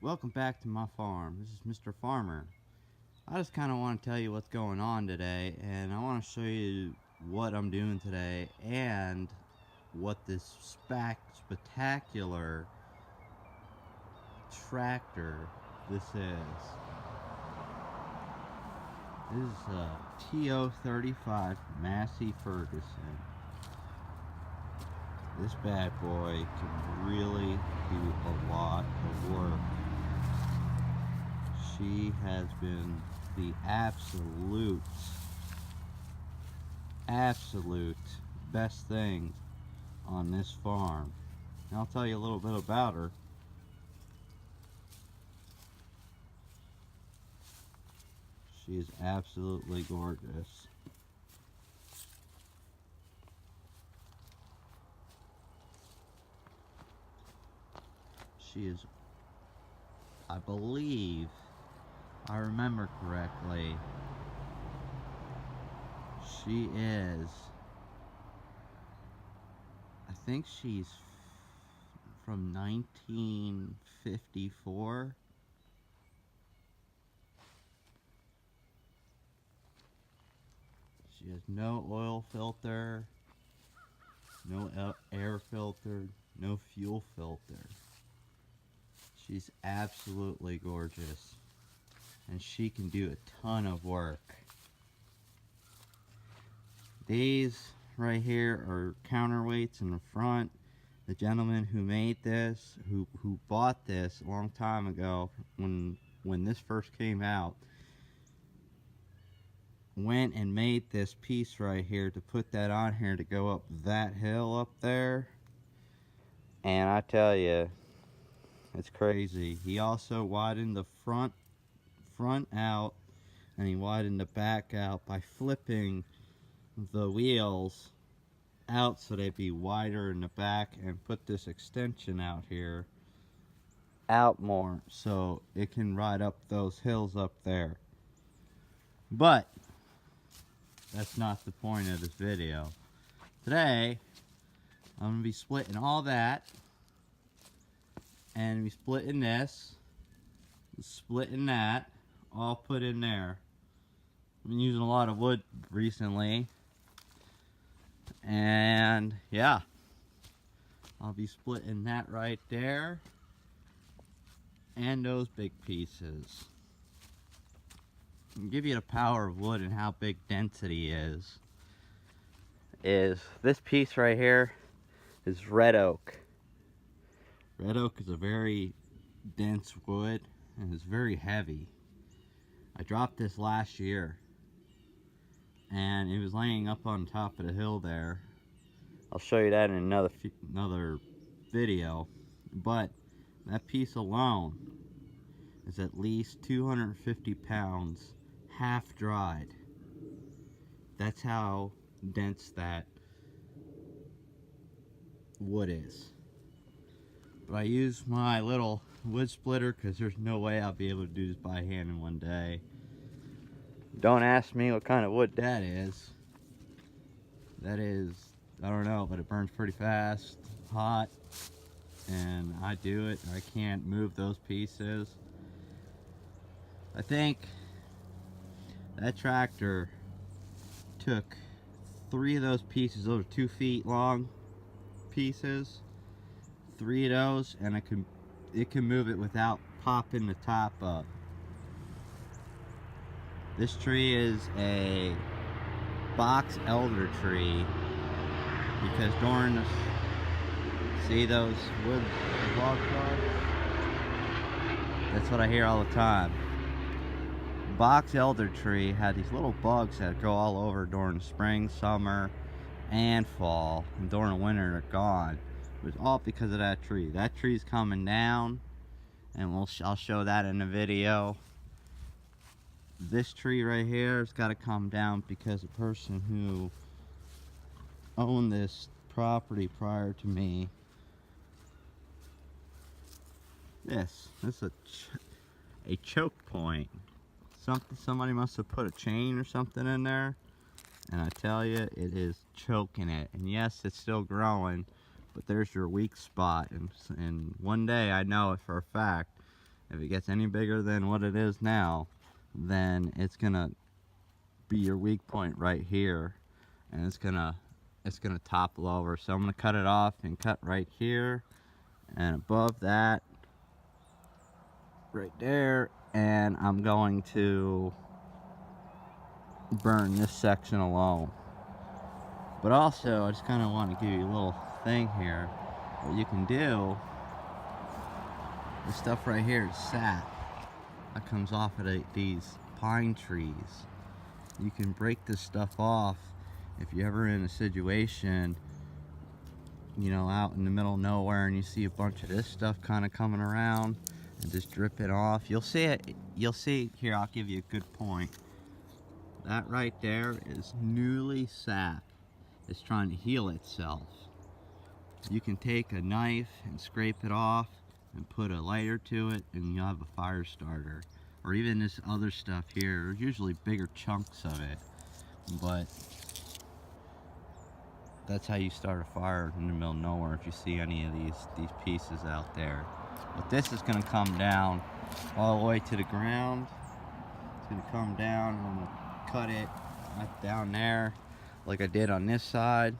Welcome back to my farm. This is Mr. Farmer. I just kind of want to tell you what's going on today, and I want to show you what I'm doing today and what this spectacular tractor this is. This is a TO35 Massey Ferguson. This bad boy can really do a lot of work. She has been the absolute best thing on this farm. And I'll tell you a little bit about her. She is absolutely gorgeous. She is, I believe, I remember correctly, she is, I think she's from 1954. She has no oil filter, no air filter, no fuel filter. She's absolutely gorgeous, and she can do a ton of work. These right here are counterweights in the front. The gentleman who made this, who bought this a long time ago when this first came out, went and made this piece right here to put that on here to go up that hill up there. And I tell you, it's crazy. He also widened the front out, and he widened the back out by flipping the wheels out so they'd be wider in the back, and put this extension out here out more so it can ride up those hills up there. But that's not the point of this video. Today I'm going to be splitting all that, and be splitting this, splitting that, all put in there. I've been using a lot of wood recently, and yeah, I'll be splitting that right there, and those big pieces. I'll give you the power of wood and how big density is this piece right here is red oak. Red oak is a very dense wood, and it's very heavy. I dropped this last year, and it was laying up on top of the hill there. I'll show you that in another video. But that piece alone is at least 250 pounds, half dried. That's how dense that wood is. But I use my little wood splitter because there's no way I'll be able to do this by hand in one day. Don't ask me what kind of wood that is. That is, I don't know, but it burns pretty fast, hot, and I do it. I can't move those pieces. I think that tractor took 3 of those pieces. Those are 2 feet long pieces. 3 of those, and it can move it without popping the top up. This tree is a box elder tree, because during the, see those wood log trucks? That's what I hear all the time. Box elder tree had these little bugs that go all over during the spring, summer, and fall, and during the winter they're gone. It was all because of that tree. That tree's coming down, and I'll show that in the video. This tree right here has got to come down because the person who owned this property prior to me, this is a choke point. Somebody must have put a chain or something in there, and I tell you, it is choking it. And yes, it's still growing, but there's your weak spot, and one day, I know it for a fact, If it gets any bigger than what it is now, then it's gonna be your weak point right here, and it's gonna topple over. So I'm gonna cut it off and cut right here and above that right there, and I'm going to burn this section alone. But also I just kind of want to give you a little thing here. What you can do, this stuff right here is sap that comes off of these pine trees. You can break this stuff off if you're ever in a situation, you know, out in the middle of nowhere and you see a bunch of this stuff kind of coming around and just drip it off. You'll see it, here, I'll give you a good point. That right there is newly sap. It's trying to heal itself. You can take a knife and scrape it off and put a lighter to it and you'll have a fire starter. Or even this other stuff here, there's usually bigger chunks of it, but that's how you start a fire in the middle of nowhere if you see any of these pieces out there. But this is going to come down all the way to the ground. It's going to come down and I'm going to cut it right down there like I did on this side.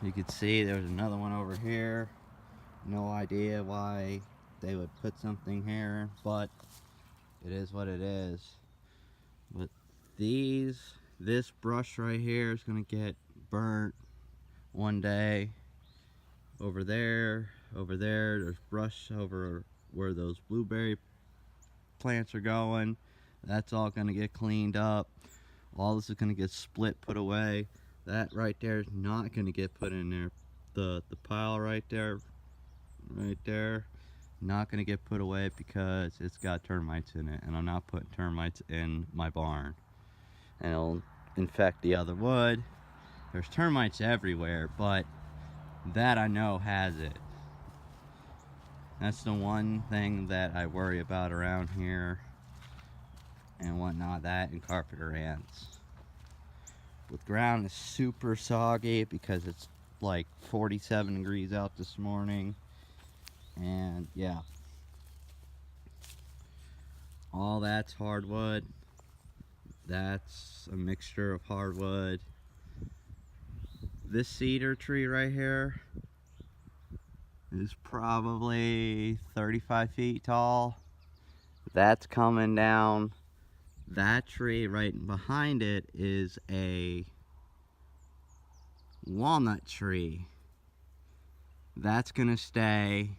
You can see there's another one over here. No idea why they would put something here, but it is what it is. But this brush right here is going to get burnt one day. Over there, there's brush over where those blueberry plants are going. That's all going to get cleaned up. All this is going to get split, put away. That right there is not going to get put in there. The pile right there, not going to get put away because it's got termites in it, and I'm not putting termites in my barn. And it'll infect the other wood. There's termites everywhere, but that I know has it. That's the one thing that I worry about around here and whatnot, that and carpenter ants. The ground is super soggy because it's like 47 degrees out this morning, and yeah, all that's hardwood. That's a mixture of hardwood. This cedar tree right here is probably 35 feet tall. That's coming down. That tree right behind it is a walnut tree. That's gonna stay.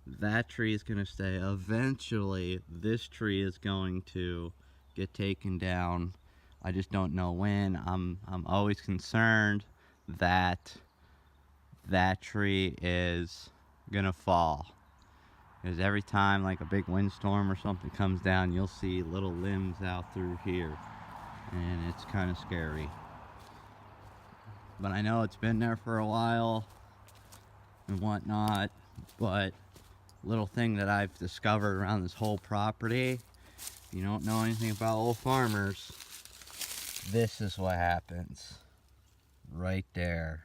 That tree is gonna stay. Eventually, this tree is going to get taken down. I just don't know when. I'm always concerned that that tree is gonna fall, because every time like a big windstorm or something comes down, you'll see little limbs out through here, and it's kind of scary. But I know it's been there for a while and whatnot. But little thing that I've discovered around this whole property, if you don't know anything about old farmers, this is what happens right there.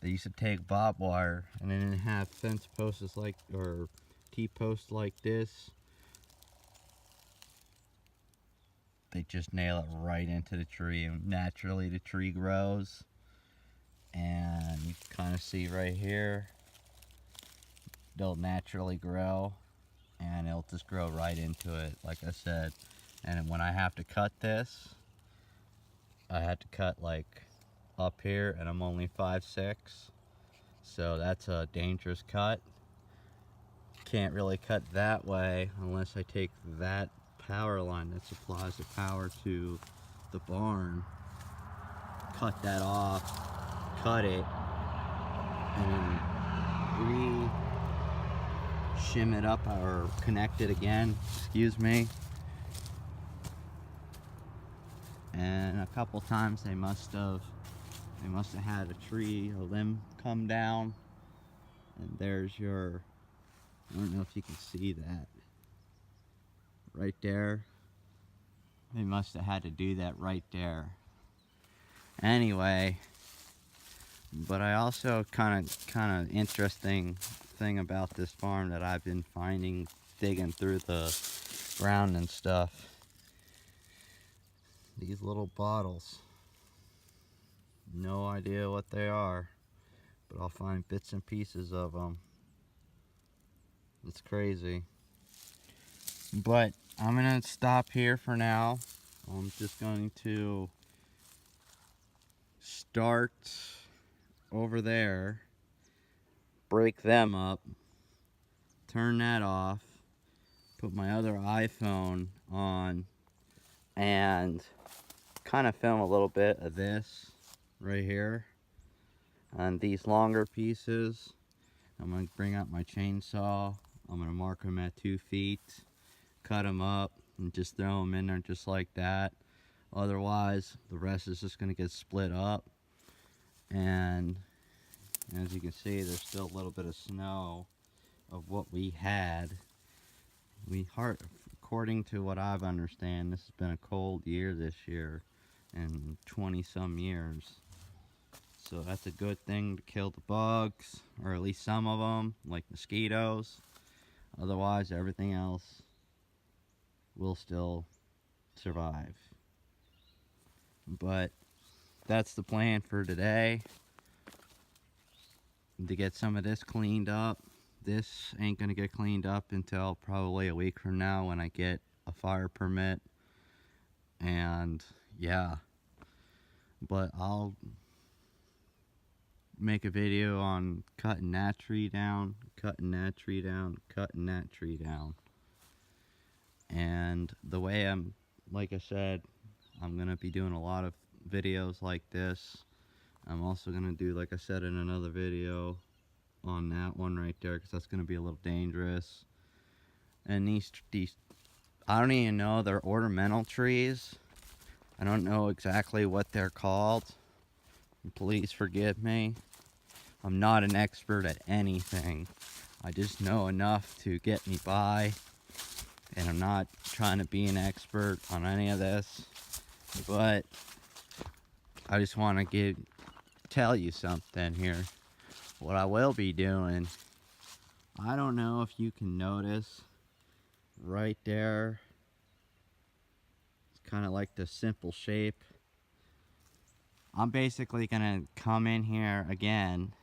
They used to take barbed wire and they didn't have fence posts like, or T-posts like this. They just nail it right into the tree, and naturally the tree grows. And you can kind of see right here, they'll naturally grow and it'll just grow right into it, like I said. And when I have to cut this, I had to cut like up here, and I'm only 5'6", so that's a dangerous cut. Can't really cut that way unless I take that power line that supplies the power to the barn, cut that off, cut it, and then shim it up or connect it again, excuse me. And a couple times they must have had a tree, a limb come down, and there's your, I don't know if you can see that right there. They must have had to do that right there. Anyway, but I also kind of interesting thing about this farm that I've been finding digging through the ground and stuff. These little bottles. No idea what they are, but I'll find bits and pieces of them. It's crazy. But I'm gonna stop here for now. I'm just going to start over there, break them up, turn that off, put my other iPhone on, and kind of film a little bit of this right here. And these longer pieces, I'm going to bring out my chainsaw. I'm going to mark them at 2 feet, cut them up, and just throw them in there just like that. Otherwise, the rest is just going to get split up. And as you can see, there's still a little bit of snow of what we had. According to what I've understand, this has been a cold year this year, in 20-some years. So that's a good thing to kill the bugs, or at least some of them, like mosquitoes. Otherwise, everything else will still survive. But that's the plan for today, to get some of this cleaned up. This ain't gonna get cleaned up until probably a week from now when I get a fire permit. And yeah, but I'll make a video on cutting that tree down, cutting that tree down, cutting that tree down. And the way like I said, I'm gonna be doing a lot of videos like this. I'm also gonna do, like I said in another video, on that one right there, because that's gonna be a little dangerous. And these I don't even know, they're ornamental trees. I don't know exactly what they're called. Please forgive me. I'm not an expert at anything. I just know enough to get me by. And I'm not trying to be an expert on any of this. But I just want to tell you something here. What I will be doing, I don't know if you can notice right there. It's kind of like the simple shape. I'm basically gonna come in here again,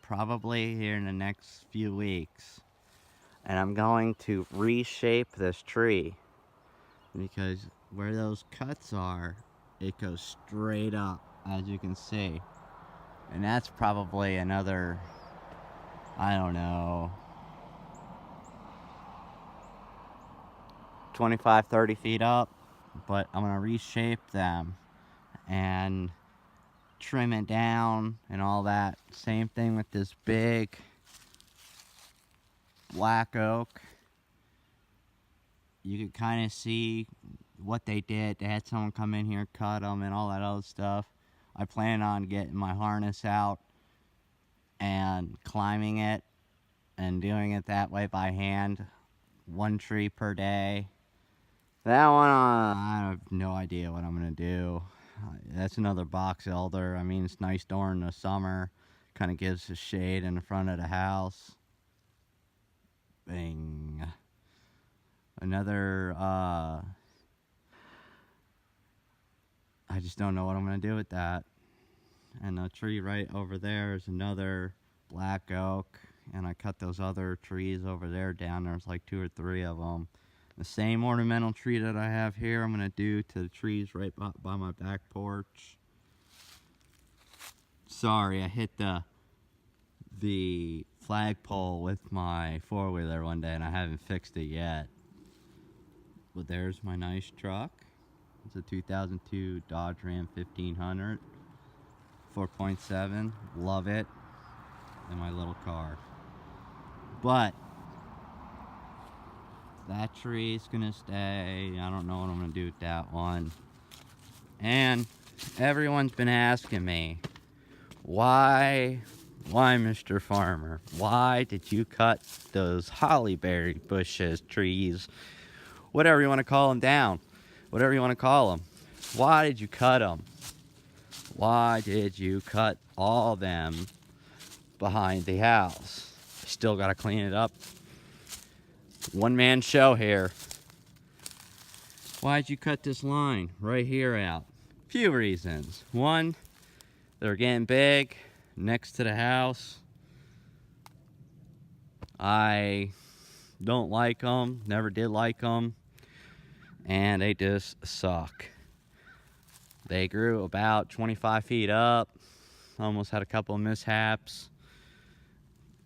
probably here in the next few weeks, and I'm going to reshape this tree, because where those cuts are, it goes straight up, as you can see. And that's probably another, I don't know, 25, 30 feet up. But I'm gonna reshape them and trim it down and all that. Same thing with this big black oak. You can kind of see what they did. They had someone come in here, cut them, and all that other stuff. I plan on getting my harness out and climbing it and doing it that way by hand, 1 tree per day. That one, I have no idea what I'm gonna do. That's another box elder. I mean, it's nice during the summer. Kind of gives a shade in the front of the house. Bing. Another, I just don't know what I'm gonna do with that. And the tree right over there is another black oak. And I cut those other trees over there down. There's like 2 or 3 of them. The same ornamental tree that I have here, I'm going to do to the trees right by my back porch. Sorry, I hit the flagpole with my 4-wheeler one day and I haven't fixed it yet. But there's my nice truck. It's a 2002 Dodge Ram 1500. 4.7. Love it. And my little car. But that tree is gonna stay. I don't know what I'm gonna do with that one. And everyone's been asking me, why Mr. Farmer? Why did you cut those hollyberry bushes, trees, whatever you want to call them, down? Whatever you want to call them. Why did you cut them? Why did you cut all them behind the house? Still got to clean it up. One-man show here. Why'd you cut this line right here out? Few reasons. One, they're getting big next to the house. I don't like them, never did like them, and they just suck. They grew about 25 feet up, almost had a couple of mishaps,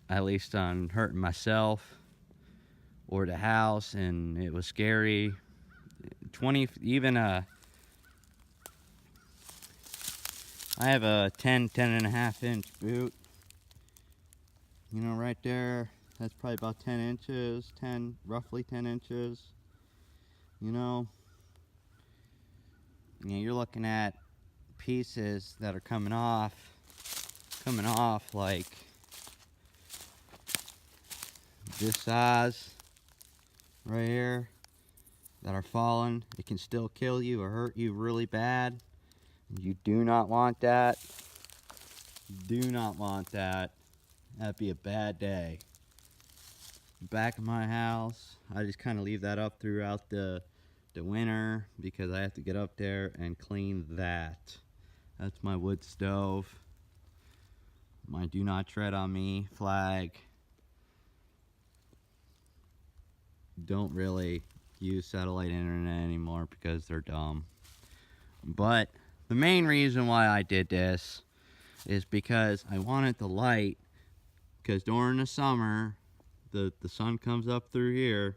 at least on hurting myself or the house, and it was scary. I have a 10 and a half inch boot, you know, right there. That's probably about 10 inches, roughly 10 inches, you know. You're looking at pieces that are coming off like this size right here, that are falling. It can still kill you or hurt you really bad. You do not want that. Do not want that. That'd be a bad day. Back of my house, I just kind of leave that up throughout the winter because I have to get up there and clean that. That's my wood stove. My do not tread on me flag. Don't really use satellite internet anymore because they're dumb. But the main reason why I did this is because I wanted the light, because during the summer the sun comes up through here.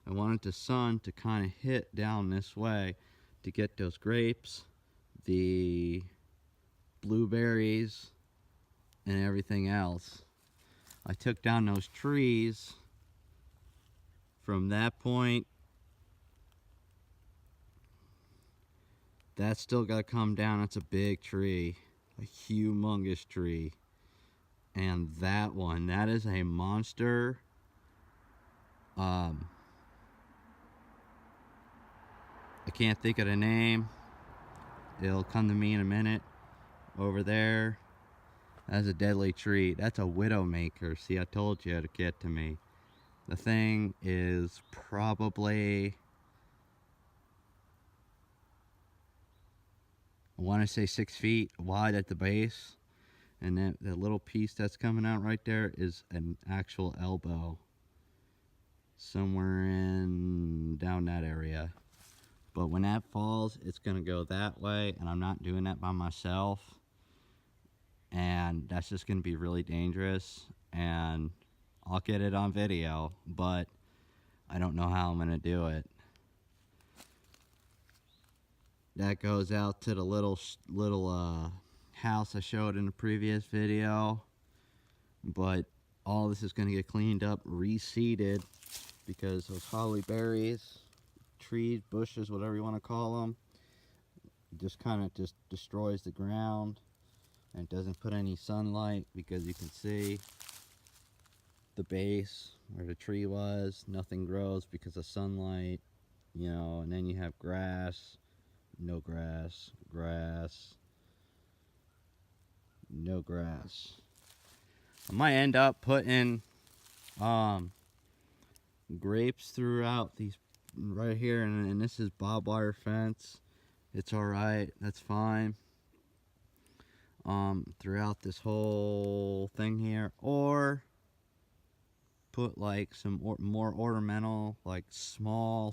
I wanted the sun to kind of hit down this way to get those grapes, the blueberries, and everything else. I took down those trees from that point. That's still got to come down. That's a big tree, a humongous tree. And that one, that is a monster. I can't think of the name. It'll come to me in a minute. Over there, that's a deadly tree. That's a widowmaker. See, I told you it'd get to me. The thing is probably, I want to say 6 feet wide at the base. And that little piece that's coming out right there is an actual elbow. Somewhere down that area. But when that falls, it's going to go that way, and I'm not doing that by myself. And that's just going to be really dangerous, and I'll get it on video, but I don't know how I'm going to do it. That goes out to the little house I showed in the previous video, but all this is going to get cleaned up, reseeded, because those holly berries, trees, bushes, whatever you want to call them, just kind of just destroys the ground and doesn't put any sunlight, because you can see the base where the tree was, nothing grows because of sunlight, you know. And then you have grass, no grass, grass, no grass. I might end up putting grapes throughout these right here, and this is barbed wire fence. It's alright, that's fine. Throughout this whole thing here, or put like some more ornamental, like small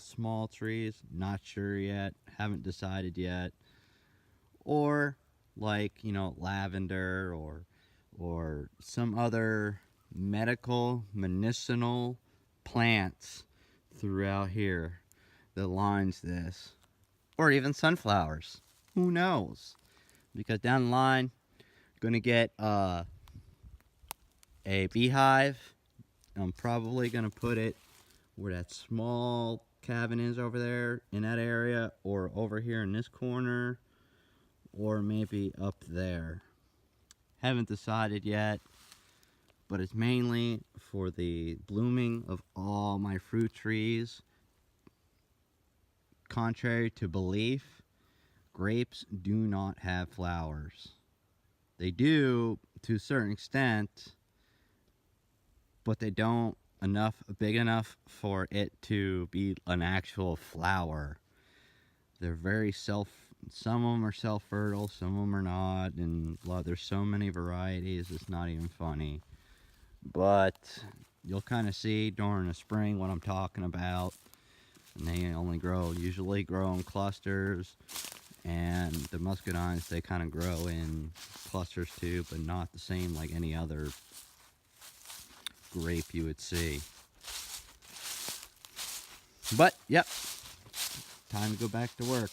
trees. Not sure yet, haven't decided yet. Or like, you know, lavender or some other medicinal plants throughout here that lines this, or even sunflowers. Who knows? Because down the line, I'm gonna get a beehive. I'm probably gonna put it where that small cabin is over there in that area, or over here in this corner, or maybe up there. Haven't decided yet, but it's mainly for the blooming of all my fruit trees. Contrary to belief, grapes do not have flowers. They do to a certain extent, but they don't big enough for it to be an actual flower. They're very some of them are self-fertile, some of them are not, and there's so many varieties, it's not even funny. But you'll kind of see during the spring what I'm talking about. And they usually grow in clusters. And the muscadines, they kind of grow in clusters too, but not the same like any other grape you would see. But, yep, time to go back to work.